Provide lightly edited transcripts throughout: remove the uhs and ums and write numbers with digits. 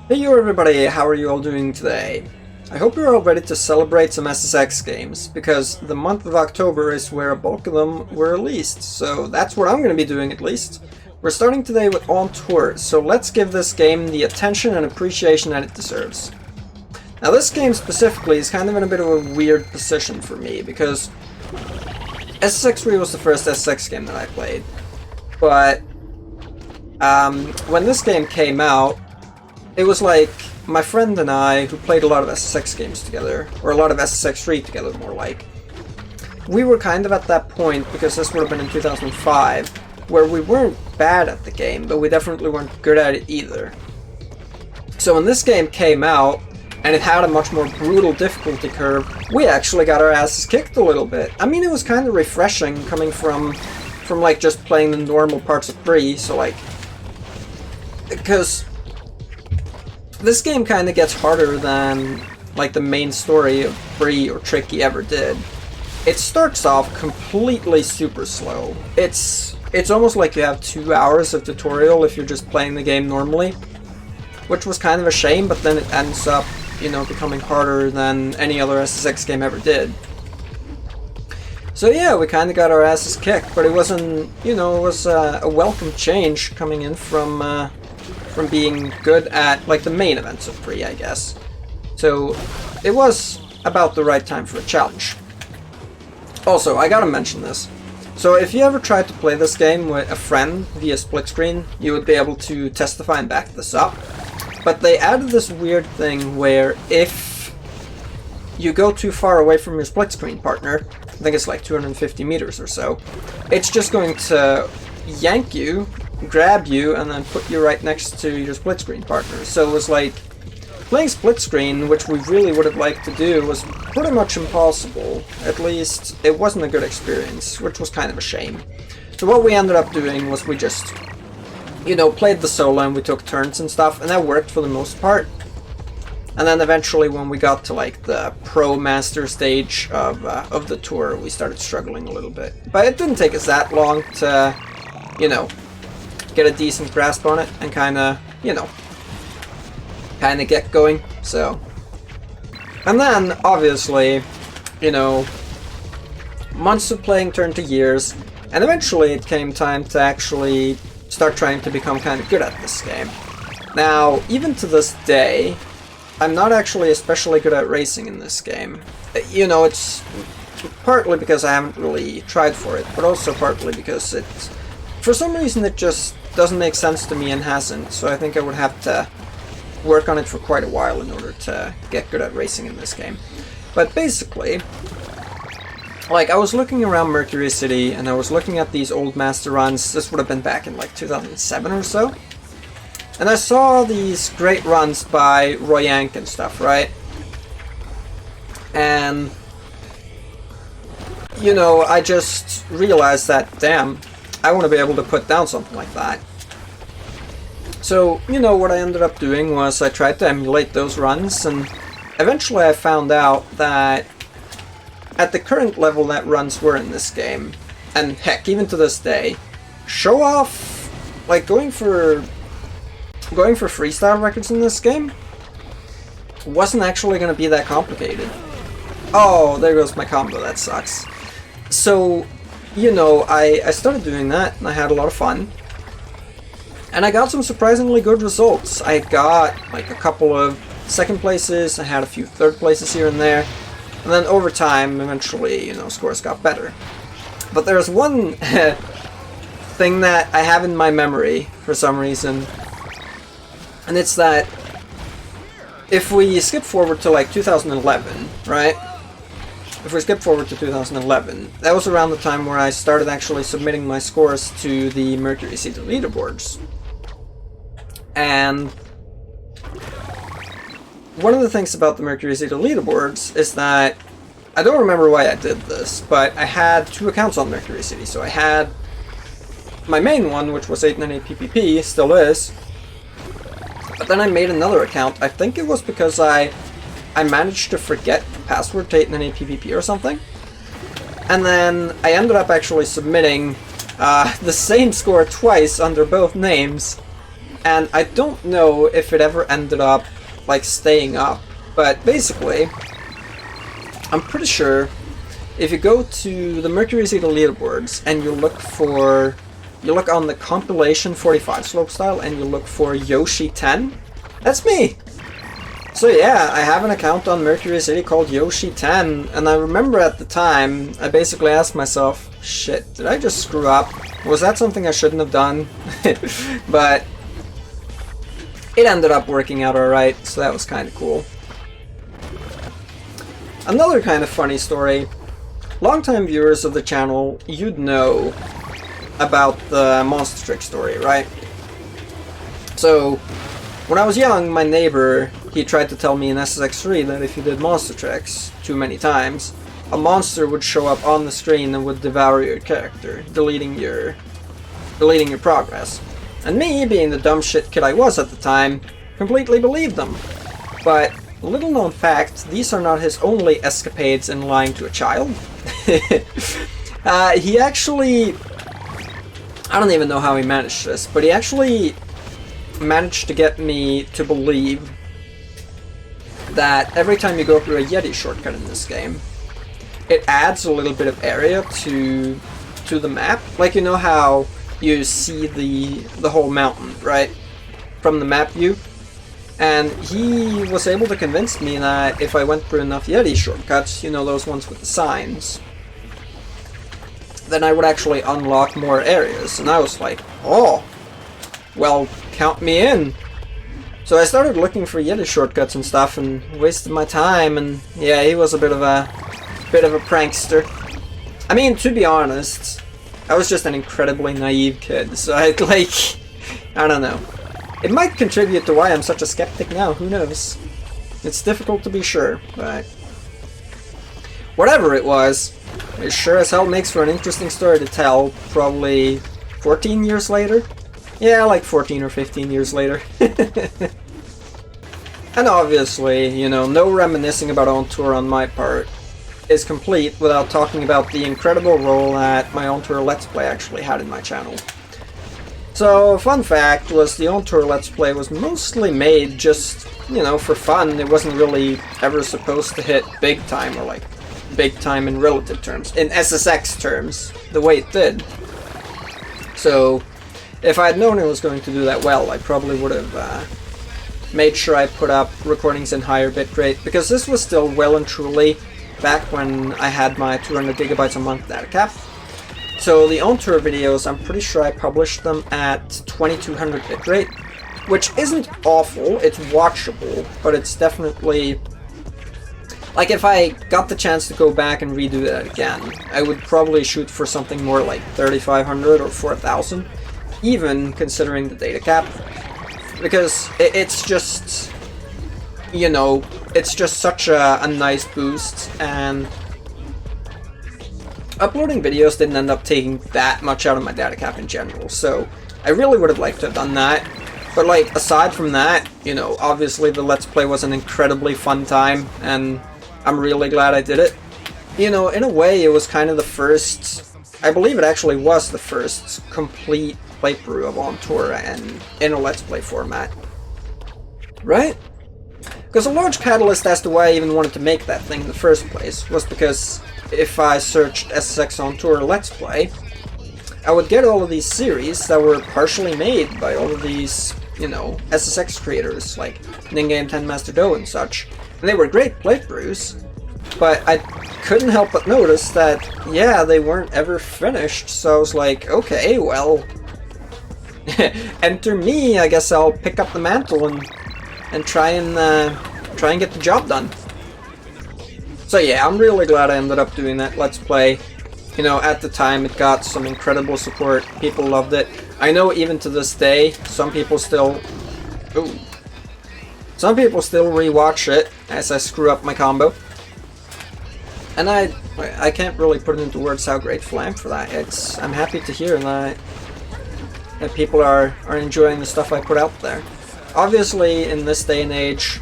Hey you everybody, how are you all doing today? I hope you're all ready to celebrate some SSX games, because the month of October is where a bulk of them were released, so that's what I'm going to be doing at least. We're starting today with On Tour, so let's give this game the attention and appreciation that it deserves. Now this game specifically is kind of in a bit of a weird position for me, because SSX was the first SSX game that I played, but when this game came out, it was like my friend and I, who played a lot of SSX games together, or a lot of SSX together more like, we were kind of at that point, because this would have been in 2005, where we weren't bad at the game, but we definitely weren't good at it either. So when this game came out, and it had a much more brutal difficulty curve, we actually got our asses kicked a little bit. I mean, it was kind of refreshing coming from like just playing the normal parts of Bree, so like, because this game kind of gets harder than like the main story of Bree or Tricky ever did. It starts off completely super slow. It's almost like you have 2 hours of tutorial if you're just playing the game normally, which was kind of a shame, but then it ends up, you know, becoming harder than any other SSX game ever did. So yeah, we kind of got our asses kicked, but it wasn't, you know, it was a welcome change coming in from being good at, like, the main events of Bree, I guess. So, it was about the right time for a challenge. Also, I gotta mention this. So, if you ever tried to play this game with a friend via split screen, you would be able to testify and back this up. But they added this weird thing where if you go too far away from your split screen partner, I think it's like 250 meters or so, it's just going to yank you, grab you, and then put you right next to your split screen partner. So it was like playing split screen, which we really would have liked to do, was pretty much impossible. At least it wasn't a good experience, which was kind of a shame. So what we ended up doing was we just, you know, played the solo and we took turns and stuff, and that worked for the most part. And then eventually when we got to like the pro master stage of the tour, we started struggling a little bit. But it didn't take us that long to, you know, get a decent grasp on it and kind of, you know, kind of get going. So, and then obviously, you know, months of playing turned to years, and eventually it came time to actually start trying to become kind of good at this game. Now, even to this day, I'm not actually especially good at racing in this game. You know, it's partly because I haven't really tried for it, but also partly because it's, for some reason, it just doesn't make sense to me and hasn't, so I think I would have to work on it for quite a while in order to get good at racing in this game. But basically, like, I was looking around Mercury City and I was looking at these old master runs. This would have been back in like 2007 or so, and I saw these great runs by Roy Yank and stuff, right? And, you know, I just realized that, damn, I want to be able to put down something like that. So, you know, what I ended up doing was I tried to emulate those runs, and eventually I found out that at the current level that runs were in this game, and heck, even to this day, show off, like, going for freestyle records in this game wasn't actually going to be that complicated. Oh, there goes my combo, that sucks. So, you know, I started doing that, and I had a lot of fun. And I got some surprisingly good results. I got, like, a couple of second places, I had a few third places here and there, and then over time, eventually, you know, scores got better. But there's one thing that I have in my memory, for some reason, and it's that if we skip forward to, like, 2011, right? If we skip forward to 2011, that was around the time where I started actually submitting my scores to the Mercury City Leaderboards. And one of the things about the Mercury City Leaderboards is that, I don't remember why I did this, but I had 2 accounts on Mercury City. So I had my main one, which was 898PPP, still is, but then I made another account. I think it was because I managed to forget the password to 898PPP or something. And then I ended up actually submitting the same score twice under both names. and I don't know if it ever ended up like staying up, but basically I'm pretty sure if you go to the Mercury City leaderboards and you look on the compilation 45 slopestyle and you look for Yoshi 10, that's me. So yeah, I have an account on Mercury City called Yoshi 10, and I remember at the time I basically asked myself, shit, did I just screw up? Was that something I shouldn't have done? But it ended up working out alright, so that was kind of cool. Another kind of funny story. Longtime viewers of the channel, you'd know about the monster trick story, right? So, when I was young, my neighbor, he tried to tell me in SSX3 that if you did monster tricks too many times, a monster would show up on the screen and would devour your character, deleting your progress. And me, being the dumb shit kid I was at the time, completely believed them. But, little known fact, these are not his only escapades in lying to a child. He actually... I don't even know how he managed this, but he actually managed to get me to believe that every time you go through a Yeti shortcut in this game, it adds a little bit of area to the map. Like, you know how you see the whole mountain, right? From the map view. And he was able to convince me that if I went through enough Yeti shortcuts, you know, those ones with the signs, then I would actually unlock more areas. And I was like, oh, well, count me in. So I started looking for Yeti shortcuts and stuff and wasted my time, and yeah, he was a bit of a prankster. I mean, to be honest, I was just an incredibly naive kid, so I don't know. It might contribute to why I'm such a skeptic now, who knows? It's difficult to be sure, but whatever it was, it sure as hell makes for an interesting story to tell, probably 14 years later? Yeah, like 14 or 15 years later. And obviously, you know, no reminiscing about On Tour on my part is complete without talking about the incredible role that my On Tour Let's Play actually had in my channel. So, fun fact was the On Tour Let's Play was mostly made just, you know, for fun. It wasn't really ever supposed to hit big time, or like big time in relative terms, in SSX terms, the way it did. So, if I had known it was going to do that well, I probably would have made sure I put up recordings in higher bitrate, because this was still well and truly back when I had my 200 gigabytes a month data cap. So the On Tour videos, I'm pretty sure I published them at 2200 bitrate, which isn't awful, it's watchable, but it's definitely... Like, if I got the chance to go back and redo that again, I would probably shoot for something more like 3500 or 4000, even considering the data cap. Because it's just, you know, it's just such a nice boost, and uploading videos didn't end up taking that much out of my data cap in general, so I really would have liked to have done that. But like, aside from that, you know, obviously the Let's Play was an incredibly fun time, and I'm really glad I did it. You know, in a way it was kind of the first, I believe it actually was the first complete playthrough of On Tour and in a Let's Play format. Right? Because a large catalyst as to why I even wanted to make that thing in the first place was because if I searched SSX On Tour Let's Play, I would get all of these series that were partially made by all of these, you know, SSX creators like Ninja and 10 Master Do and such. And they were great playthroughs, but I couldn't help but notice that, yeah, they weren't ever finished, so I was like, okay, well, enter me, I guess I'll pick up the mantle and try and get the job done. So yeah, I'm really glad I ended up doing that Let's Play. You know, at the time it got some incredible support, people loved it. I know even to this day, some people still rewatch it as I screw up my combo. And I can't really put it into words how grateful I am for that. I'm happy to hear that people are enjoying the stuff I put out there. Obviously, in this day and age,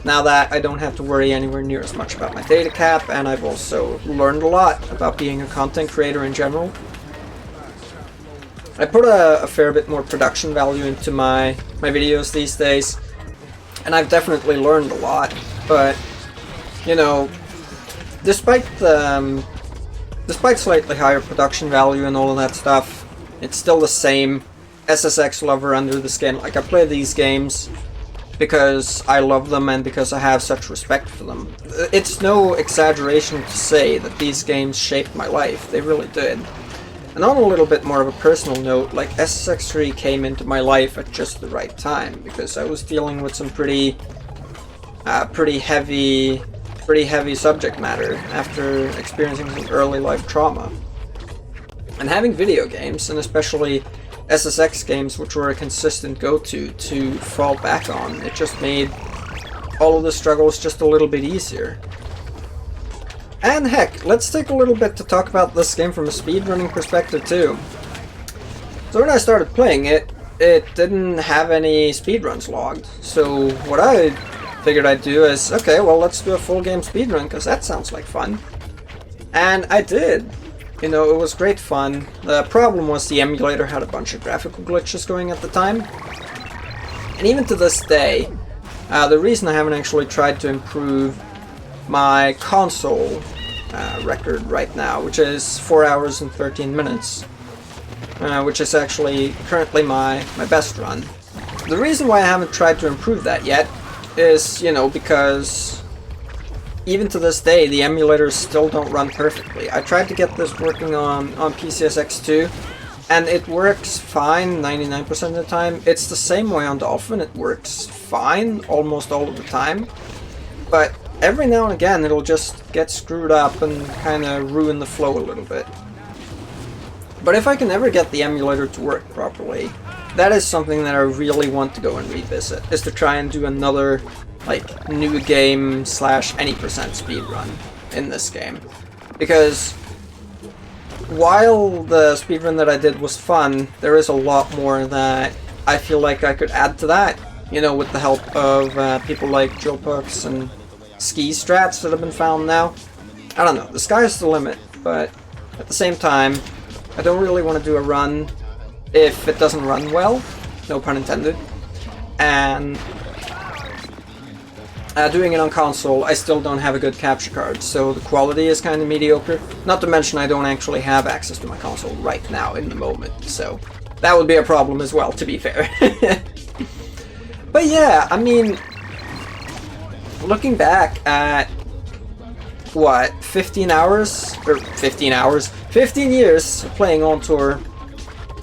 now that I don't have to worry anywhere near as much about my data cap, and I've also learned a lot about being a content creator in general, I put a fair bit more production value into my videos these days, and I've definitely learned a lot. But you know, despite slightly higher production value and all of that stuff, it's still the same SSX lover under the skin. Like, I play these games because I love them and because I have such respect for them. It's no exaggeration to say that these games shaped my life. They really did. And on a little bit more of a personal note, like, SSX3 came into my life at just the right time, because I was dealing with some pretty heavy subject matter after experiencing some early life trauma. And having video games, and especially SSX games, which were a consistent go-to to fall back on, it just made all of the struggles just a little bit easier. And heck, let's take a little bit to talk about this game from a speedrunning perspective too. So when I started playing it, it didn't have any speedruns logged. So what I figured I'd do is, okay, well, let's do a full game speedrun, because that sounds like fun. And I did. You know, it was great fun. The problem was the emulator had a bunch of graphical glitches going at the time. And even to this day, the reason I haven't actually tried to improve my console record right now, which is 4 hours and 13 minutes, which is actually currently my best run. The reason why I haven't tried to improve that yet is, you know, because even to this day, the emulators still don't run perfectly. I tried to get this working on PCSX2, and it works fine 99% of the time. It's the same way on Dolphin, it works fine almost all of the time, but every now and again it'll just get screwed up and kind of ruin the flow a little bit. But if I can ever get the emulator to work properly, that is something that I really want to go and revisit, is to try and do another, like, new game / any percent speedrun in this game. Because while the speedrun that I did was fun, there is a lot more that I feel like I could add to that, you know, with the help of people like Joe Pucks and ski strats that have been found now. I don't know, the sky is the limit, but at the same time, I don't really want to do a run if it doesn't run well, no pun intended. And doing it on console, I still don't have a good capture card, so the quality is kind of mediocre. Not to mention I don't actually have access to my console right now in the moment, so that would be a problem as well, to be fair. But yeah, I mean, looking back at, what, 15 years of playing on tour,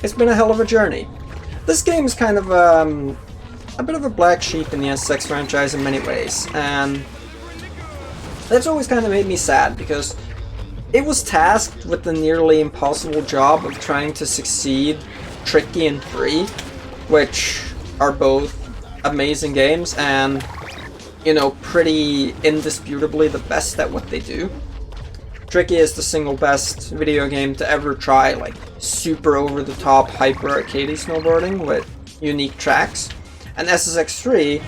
it's been a hell of a journey. This game is kind of a bit of a black sheep in the SSX franchise in many ways, and that's always kind of made me sad, because it was tasked with the nearly impossible job of trying to succeed Tricky and Free, which are both amazing games and, you know, pretty indisputably the best at what they do. Tricky is the single best video game to ever try, like, super over-the-top, hyper-arcadey snowboarding with unique tracks. And SSX3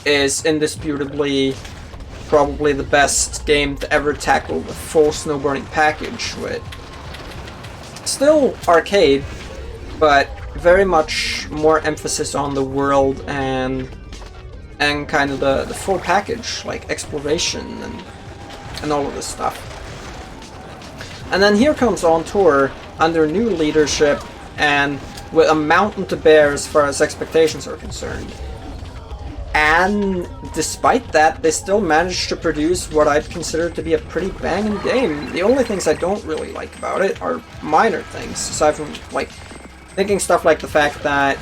is indisputably probably the best game to ever tackle the full snowboarding package, with still arcade, but very much more emphasis on the world and kind of the full package, like exploration and all of this stuff. And then here comes On Tour under new leadership and with a mountain to bear as far as expectations are concerned. And despite that, they still managed to produce what I'd consider to be a pretty banging game. The only things I don't really like about it are minor things, aside from, like, thinking stuff like the fact that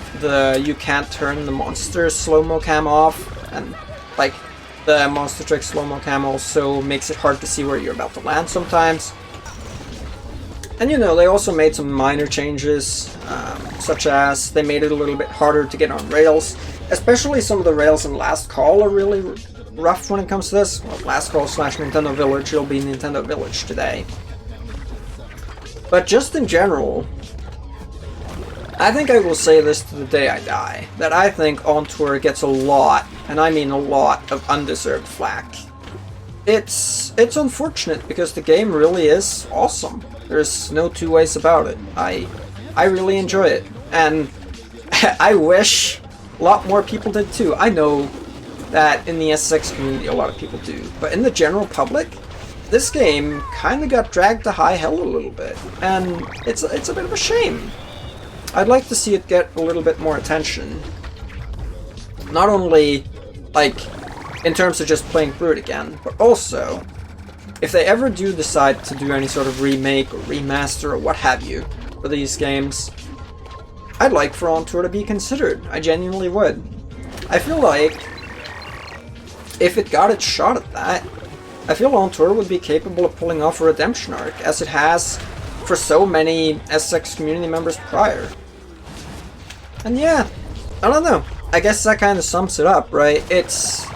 you can't turn the monster slow-mo cam off, and, like, the monster trick slow-mo cam also makes it hard to see where you're about to land sometimes. And, you know, they also made some minor changes, such as they made it a little bit harder to get on rails. Especially some of the rails in Last Call are really rough when it comes to this. Well, Last Call / Nintendo Village, it'll be Nintendo Village today. But just in general, I think I will say this to the day I die, that I think On Tour gets a lot, and I mean a lot, of undeserved flack. It's unfortunate, because the game really is awesome. There's no two ways about it. I I really enjoy it, and I wish a lot more people did too. I know that in the SSX community a lot of people do, but in the general public, this game kind of got dragged to high hell a little bit, and it's a bit of a shame. I'd like to see it get a little bit more attention. Not only, like, in terms of just playing through it again, but also, if they ever do decide to do any sort of remake or remaster or what have you for these games, I'd like for On Tour to be considered. I genuinely would. I feel like if it got its shot at that, I feel On Tour would be capable of pulling off a redemption arc, as it has for so many SSX community members prior. And yeah, I don't know. I guess that kind of sums it up, right? It's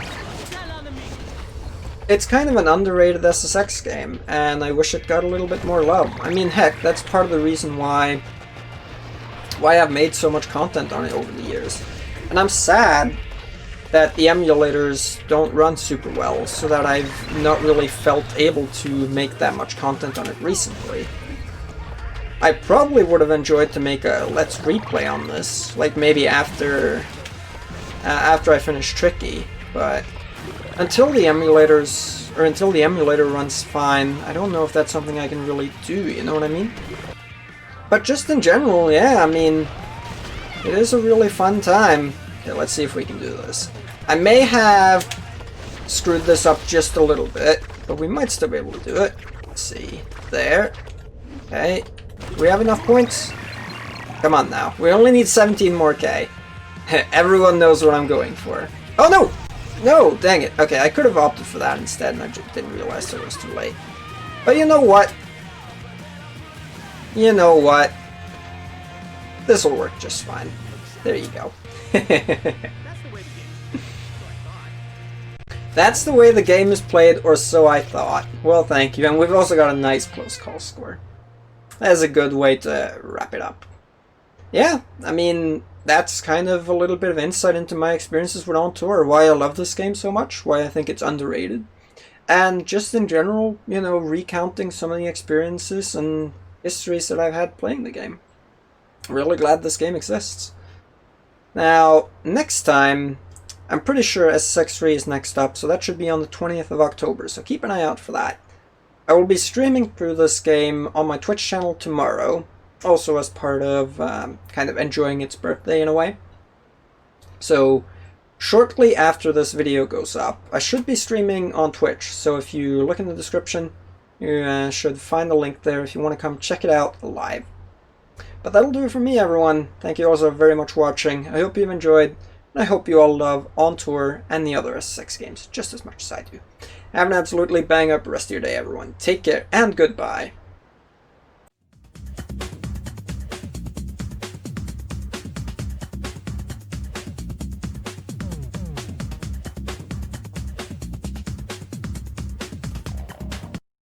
kind of an underrated SSX game, and I wish it got a little bit more love. I mean, heck, that's part of the reason why I've made so much content on it over the years. And I'm sad that the emulators don't run super well, so that I've not really felt able to make that much content on it recently. I probably would have enjoyed to make a Let's Replay on this, like maybe after I finish Tricky, but until the emulators, or until the emulator runs fine, I don't know if that's something I can really do, you know what I mean? But just in general, yeah, I mean, it is a really fun time. Okay, let's see if we can do this. I may have screwed this up just a little bit, but we might still be able to do it. Let's see. There. Okay. Do we have enough points? Come on now. We only need 17 more K. Everyone knows what I'm going for. Oh no! No! Dang it. Okay, I could have opted for that instead, and I just didn't realize it was too late. But you know what? You know what? This'll work just fine. There you go. That's the way the game is played, or so I thought. Well, thank you. And we've also got a nice close call score. That's a good way to wrap it up. Yeah, I mean, that's kind of a little bit of insight into my experiences with On Tour, why I love this game so much, why I think it's underrated. And just in general, you know, recounting some of the experiences and histories that I've had playing the game. Really glad this game exists. Now, next time, I'm pretty sure SSX3 is next up, so that should be on the 20th of October, so keep an eye out for that. I will be streaming through this game on my Twitch channel tomorrow, also as part of kind of enjoying its birthday in a way. So, shortly after this video goes up, I should be streaming on Twitch, so if you look in the description, you should find the link there if you want to come check it out live. But that'll do it for me, everyone. Thank you all so very much for watching. I hope you've enjoyed, and I hope you all love On Tour and the other SSX games just as much as I do. Have an absolutely bang up rest of your day, everyone. Take care, and goodbye.